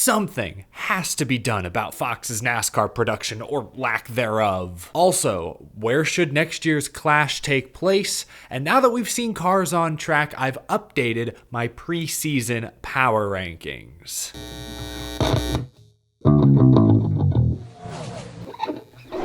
Something has to be done about Fox's NASCAR production or lack thereof. Also, where should next year's Clash take place? And now that we've seen cars on track, I've updated my preseason power rankings.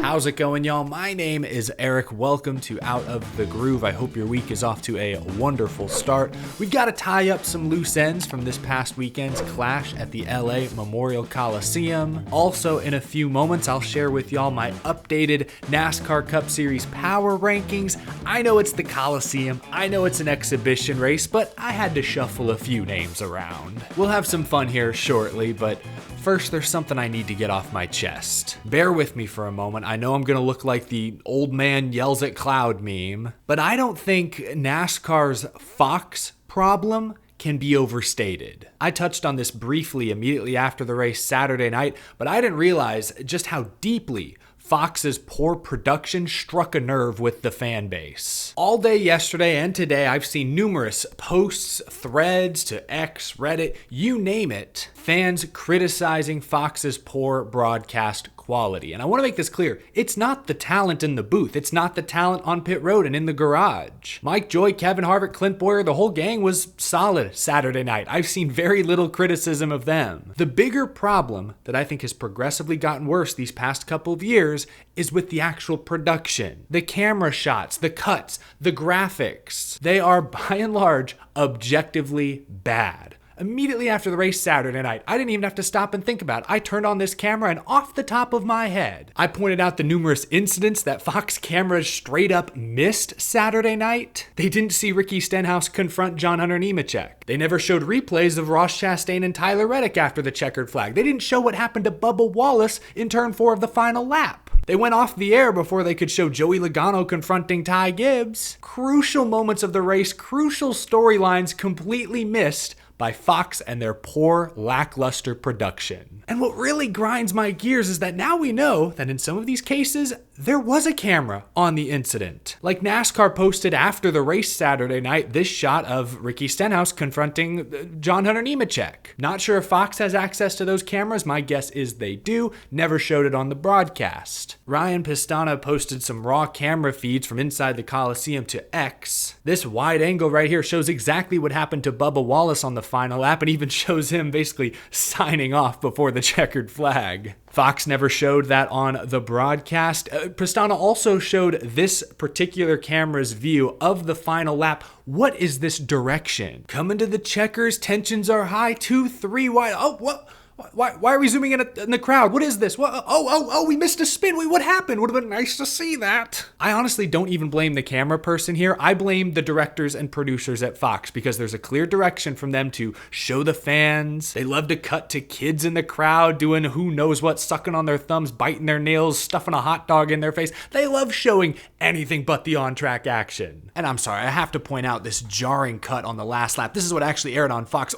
How's it going, y'all? My name is Eric. Welcome to Out of the Groove. I hope your week is off to a wonderful start. We've got to tie up some loose ends from this past weekend's Clash at the LA Memorial Coliseum. Also, in a few moments, I'll share with y'all my updated NASCAR Cup Series power rankings. I know it's the Coliseum, I know it's an exhibition race, but I had to shuffle a few names around. We'll have some fun here shortly, but first, there's something I need to get off my chest. Bear with me for a moment. I know I'm gonna look like the old man yells at cloud meme, but I don't think NASCAR's Fox problem can be overstated. I touched on this briefly immediately after the race Saturday night, but I didn't realize just how deeply Fox's poor production struck a nerve with the fan base. All day yesterday and today, I've seen numerous posts, threads to X, Reddit, you name it, fans criticizing Fox's poor broadcast quality. And I want to make this clear, it's not the talent in the booth, it's not the talent on pit road and in the garage. Mike Joy, Kevin Harvick, Clint Boyer, the whole gang was solid Saturday night. I've seen very little criticism of them. The bigger problem that I think has progressively gotten worse these past couple of years is with the actual production. The camera shots, the cuts, the graphics. They are by and large objectively bad. Immediately after the race Saturday night, I didn't even have to stop and think about it. I turned on this camera and off the top of my head, I pointed out the numerous incidents that Fox cameras straight up missed Saturday night. They didn't see Ricky Stenhouse confront John Hunter Nemechek. They never showed replays of Ross Chastain and Tyler Reddick after the checkered flag. They didn't show what happened to Bubba Wallace in turn 4 of the final lap. They went off the air before they could show Joey Logano confronting Ty Gibbs. Crucial moments of the race, crucial storylines completely missed by Fox and their poor, lackluster production. And what really grinds my gears is that now we know that in some of these cases, there was a camera on the incident. Like NASCAR posted after the race Saturday night, this shot of Ricky Stenhouse confronting John Hunter Nemechek. Not sure if Fox has access to those cameras. My guess is they do. Never showed it on the broadcast. Ryan Pistana posted some raw camera feeds from inside the Coliseum to X. This wide angle right here shows exactly what happened to Bubba Wallace on the final lap and even shows him basically signing off before the checkered flag. Fox never showed that on the broadcast. Pistana also showed this particular camera's view of the final lap. What is this direction? Coming to the checkers, tensions are high, 2, 3 wide. Oh, what? Why are we zooming in the crowd? What is this? What? Oh, we missed a spin. Wait, what happened? Would have been nice to see that. I honestly don't even blame the camera person here. I blame the directors and producers at Fox because there's a clear direction from them to show the fans. They love to cut to kids in the crowd doing who knows what, sucking on their thumbs, biting their nails, stuffing a hot dog in their face. They love showing anything but the on-track action. And I'm sorry, I have to point out this jarring cut on the last lap. This is what actually aired on Fox.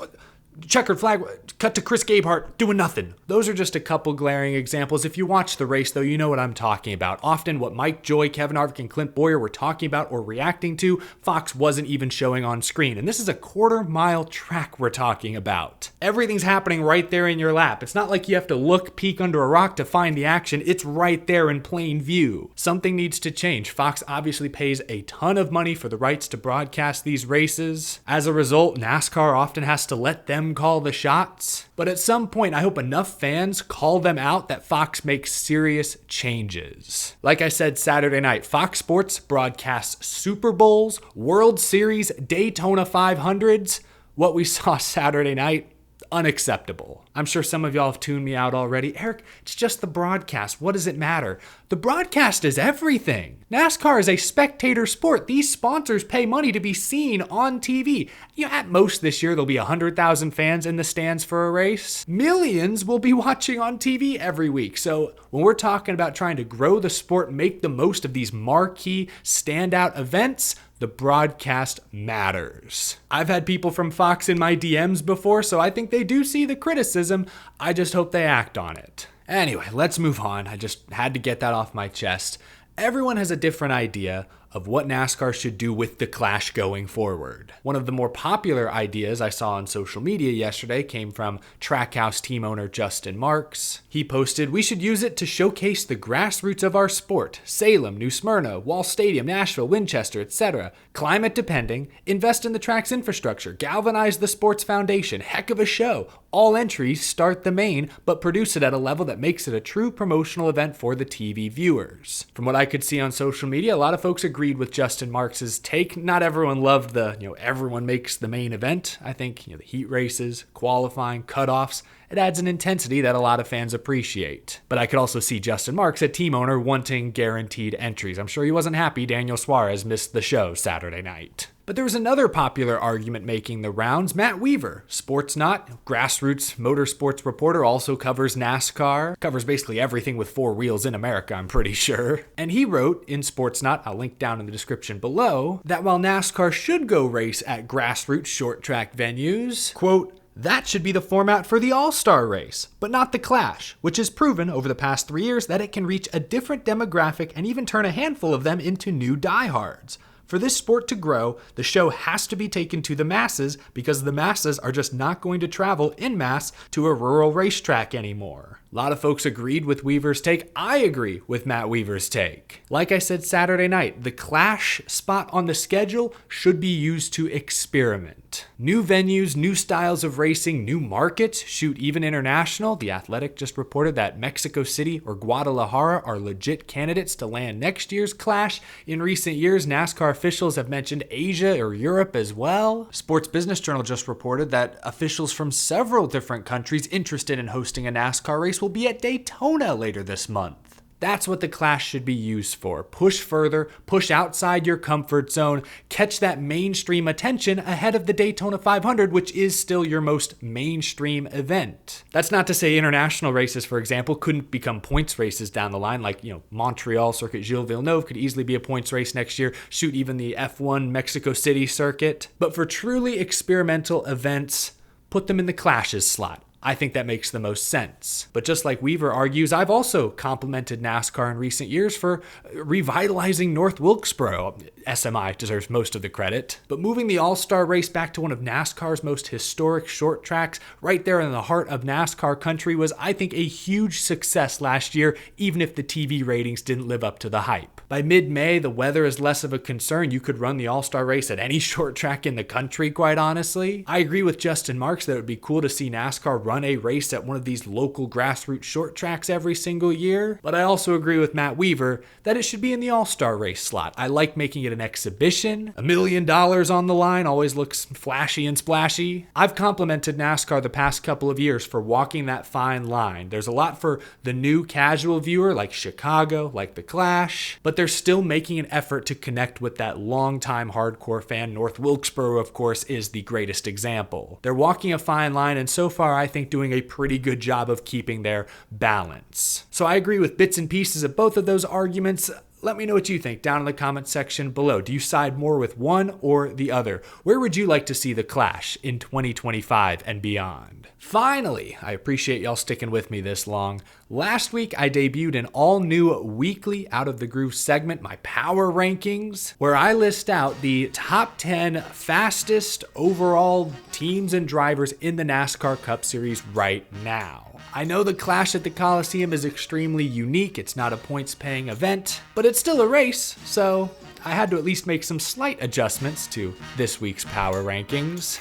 Checkered flag, cut to Chris Gabehart, doing nothing. Those are just a couple glaring examples. If you watch the race, though, you know what I'm talking about. Often what Mike Joy, Kevin Harvick, and Clint Boyer were talking about or reacting to, Fox wasn't even showing on screen. And this is a quarter-mile track we're talking about. Everything's happening right there in your lap. It's not like you have to look, peek under a rock to find the action. It's right there in plain view. Something needs to change. Fox obviously pays a ton of money for the rights to broadcast these races. As a result, NASCAR often has to let them call the shots. But at some point, I hope enough fans call them out that Fox makes serious changes. Like I said Saturday night, Fox Sports broadcasts Super Bowls, World Series, Daytona 500s. What we saw Saturday night, unacceptable. I'm sure some of y'all have tuned me out already. Eric, it's just the broadcast. What does it matter? The broadcast is everything. NASCAR is a spectator sport. These sponsors pay money to be seen on TV. At most this year, there'll be 100,000 fans in the stands for a race. Millions will be watching on TV every week. So when we're talking about trying to grow the sport, make the most of these marquee standout events, the broadcast matters. I've had people from Fox in my DMs before, so I think they do see the criticism. I just hope they act on it. Anyway, let's move on. I just had to get that off my chest. Everyone has a different idea of what NASCAR should do with the Clash going forward. One of the more popular ideas I saw on social media yesterday came from Trackhouse team owner Justin Marks. He posted, "We should use it to showcase the grassroots of our sport. Salem, New Smyrna, Wall Stadium, Nashville, Winchester, etc. Climate depending, invest in the track's infrastructure, galvanize the sports foundation, heck of a show. All entries start the main, but produce it at a level that makes it a true promotional event for the TV viewers." From what I could see on social media, a lot of folks agreed with Justin Marks' take. Not everyone loved the, everyone makes the main event. I think, the heat races, qualifying, cutoffs, it adds an intensity that a lot of fans appreciate. But I could also see Justin Marks, a team owner, wanting guaranteed entries. I'm sure he wasn't happy Daniel Suarez missed the show Saturday night. But there was another popular argument making the rounds. Matt Weaver, Sportsnot, grassroots motorsports reporter, also covers NASCAR, covers basically everything with four wheels in America, I'm pretty sure. And he wrote in Sportsnot, I'll link down in the description below, that while NASCAR should go race at grassroots short track venues, quote, "That should be the format for the All-Star race, but not the Clash, which has proven over the past 3 years that it can reach a different demographic and even turn a handful of them into new diehards. For this sport to grow, the show has to be taken to the masses because the masses are just not going to travel in mass to a rural racetrack anymore." A lot of folks agreed with Weaver's take. I agree with Matt Weaver's take. Like I said Saturday night, the Clash spot on the schedule should be used to experiment. New venues, new styles of racing, new markets, shoot, even international. The Athletic just reported that Mexico City or Guadalajara are legit candidates to land next year's Clash. In recent years, NASCAR officials have mentioned Asia or Europe as well. Sports Business Journal just reported that officials from several different countries interested in hosting a NASCAR race will be at Daytona later this month. That's what the Clash should be used for. Push further, push outside your comfort zone, catch that mainstream attention ahead of the Daytona 500, which is still your most mainstream event. That's not to say international races, for example, couldn't become points races down the line, like, Montreal Circuit Gilles Villeneuve could easily be a points race next year, shoot, even the F1 Mexico City circuit. But for truly experimental events, put them in the Clash's slot. I think that makes the most sense. But just like Weaver argues, I've also complimented NASCAR in recent years for revitalizing North Wilkesboro. SMI deserves most of the credit. But moving the All-Star race back to one of NASCAR's most historic short tracks, right there in the heart of NASCAR country, was, I think, a huge success last year, even if the TV ratings didn't live up to the hype. By mid-May, the weather is less of a concern. You could run the All-Star race at any short track in the country, quite honestly. I agree with Justin Marks that it would be cool to see NASCAR run a race at one of these local grassroots short tracks every single year. But I also agree with Matt Weaver that it should be in the All-Star race slot. I like making it an exhibition. $1 million on the line always looks flashy and splashy. I've complimented NASCAR the past couple of years for walking that fine line. There's a lot for the new casual viewer, like Chicago, like the Clash, but they're still making an effort to connect with that longtime hardcore fan. North Wilkesboro, of course, is the greatest example. They're walking a fine line, and so far I think doing a pretty good job of keeping their balance. So I agree with bits and pieces of both of those arguments. Let me know what you think down in the comment section below. Do you side more with one or the other? Where would you like to see the Clash in 2025 and beyond? Finally, I appreciate y'all sticking with me this long. Last week, I debuted an all-new weekly Out of the Groove segment, my power rankings, where I list out the top 10 fastest overall teams and drivers in the NASCAR Cup Series right now. I know the Clash at the Coliseum is extremely unique. It's not a points-paying event, but it's still a race, so I had to at least make some slight adjustments to this week's power rankings.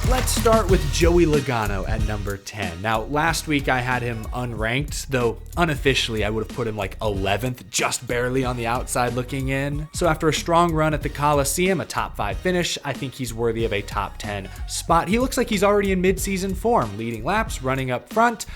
Let's start with Joey Logano at number 10. Now, last week I had him unranked, though unofficially I would have put him like 11th, just barely on the outside looking in. So after a strong run at the Coliseum, a top 5 finish, I think he's worthy of a top 10 spot. He looks like he's already in mid-season form, leading laps, running up front,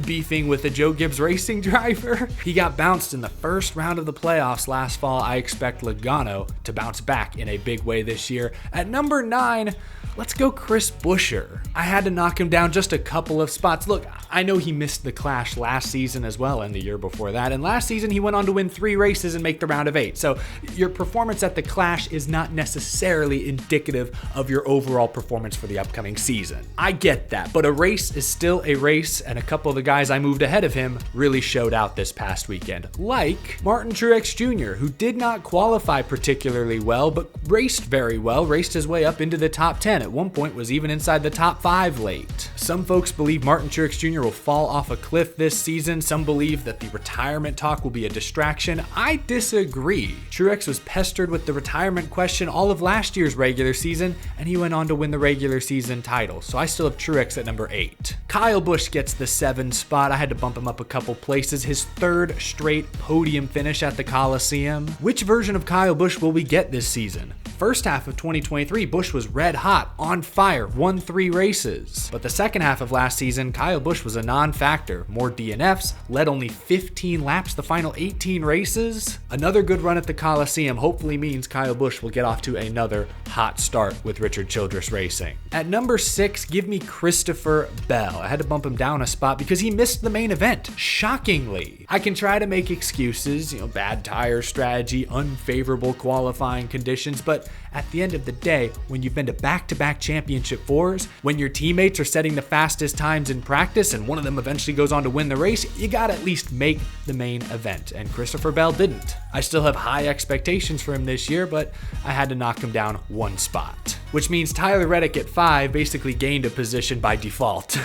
beefing with a Joe Gibbs Racing driver. He got bounced in the first round of the playoffs last fall. I expect Logano to bounce back in a big way this year. At number 9, Let's go Chris Buescher. I had to knock him down just a couple of spots. Look, I know he missed the Clash last season as well and the year before that, and last season he went on to win 3 races and make the round of 8. So your performance at the Clash is not necessarily indicative of your overall performance for the upcoming season. I get that, but a race is still a race, and a couple of the guys I moved ahead of him really showed out this past weekend. Like Martin Truex Jr., who did not qualify particularly well, but raced very well, raced his way up into the top 10. At one point was even inside the top 5 late. Some folks believe Martin Truex Jr. will fall off a cliff this season. Some believe that the retirement talk will be a distraction. I disagree. Truex was pestered with the retirement question all of last year's regular season, and he went on to win the regular season title. So I still have Truex at number 8. Kyle Busch gets the 7 spot. I had to bump him up a couple places. His 3rd straight podium finish at the Coliseum. Which version of Kyle Busch will we get this season? First half of 2023, Busch was red hot, on fire, won 3 races. But the second half of last season, Kyle Busch was a non-factor. More DNFs, led only 15 laps the final 18 races. Another good run at the Coliseum hopefully means Kyle Busch will get off to another hot start with Richard Childress Racing. At number 6, give me Christopher Bell. I had to bump him down a spot because he missed the main event, shockingly. I can try to make excuses, bad tire strategy, unfavorable qualifying conditions, but at the end of the day, when you've been to back-to-back championship 4s, when your teammates are setting the fastest times in practice and one of them eventually goes on to win the race, you gotta at least make the main event, and Christopher Bell didn't. I still have high expectations for him this year, but I had to knock him down 1 spot. Which means Tyler Reddick at 5 basically gained a position by default.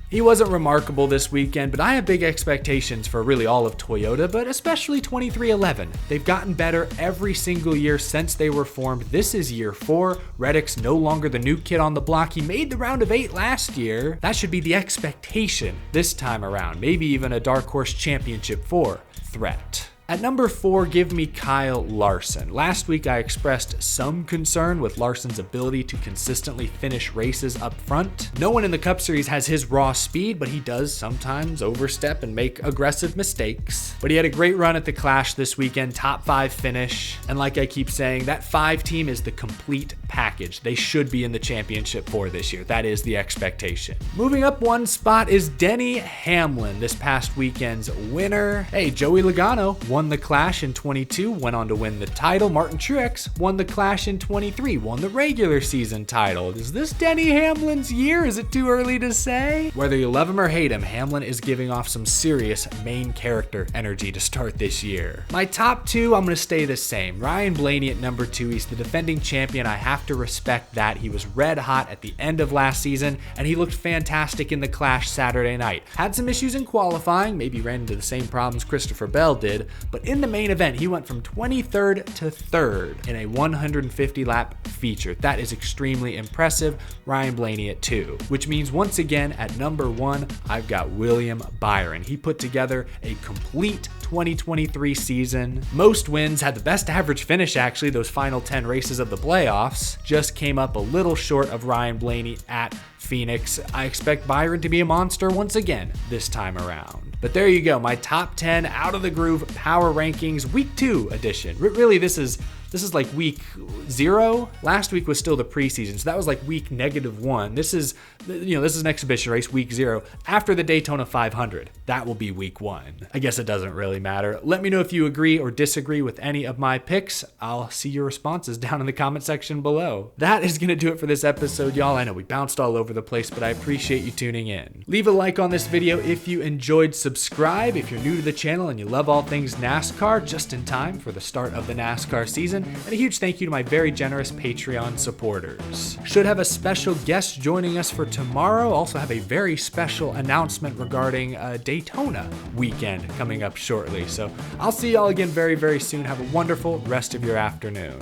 He wasn't remarkable this weekend, but I have big expectations for really all of Toyota, but especially 2311. They've gotten better every single year since they were formed. This is year 4. Reddick's no longer the new kid on the block. He made the round of 8 last year. That should be the expectation this time around. Maybe even a dark horse championship 4 threat. At number 4, give me Kyle Larson. Last week I expressed some concern with Larson's ability to consistently finish races up front. No one in the Cup Series has his raw speed, but he does sometimes overstep and make aggressive mistakes. But he had a great run at the Clash this weekend, top 5 finish. And like I keep saying, that 5 team is the complete package. They should be in the championship 4 this year. That is the expectation. Moving up 1 spot is Denny Hamlin, this past weekend's winner. Hey, Joey Logano won the Clash in 22, went on to win the title. Martin Truex won the Clash in 23, won the regular season title. Is this Denny Hamlin's year? Is it too early to say? Whether you love him or hate him, Hamlin is giving off some serious main character energy to start this year. My top 2, I'm going to stay the same. Ryan Blaney at number 2. He's the defending champion. I have to respect that. He was red hot at the end of last season, and he looked fantastic in the Clash Saturday night. Had some issues in qualifying, maybe ran into the same problems Christopher Bell did, but in the main event, he went from 23rd to 3rd in a 150 lap feature. That is extremely impressive. Ryan Blaney at 2, which means once again at number 1, I've got William Byron. He put together a complete 2023 season. Most wins, had the best average finish actually, those final 10 races of the playoffs. Just came up a little short of Ryan Blaney at Phoenix. I expect Byron to be a monster once again this time around. But there you go, my top 10 out of the groove power rankings week 2 edition. Really, this is like week 0. Last week was still the preseason, so that was like week -1. This is an exhibition race, week 0. After the Daytona 500, that will be week 1. I guess it doesn't really matter. Let me know if you agree or disagree with any of my picks. I'll see your responses down in the comment section below. That is gonna do it for this episode, y'all. I know we bounced all over the place, but I appreciate you tuning in. Leave a like on this video if you enjoyed. Subscribe if you're new to the channel and you love all things NASCAR, just in time for the start of the NASCAR season. And a huge thank you to my very generous Patreon supporters. Should have a special guest joining us for tomorrow. Also have a very special announcement regarding Daytona weekend coming up shortly. So I'll see y'all again very, very soon. Have a wonderful rest of your afternoon.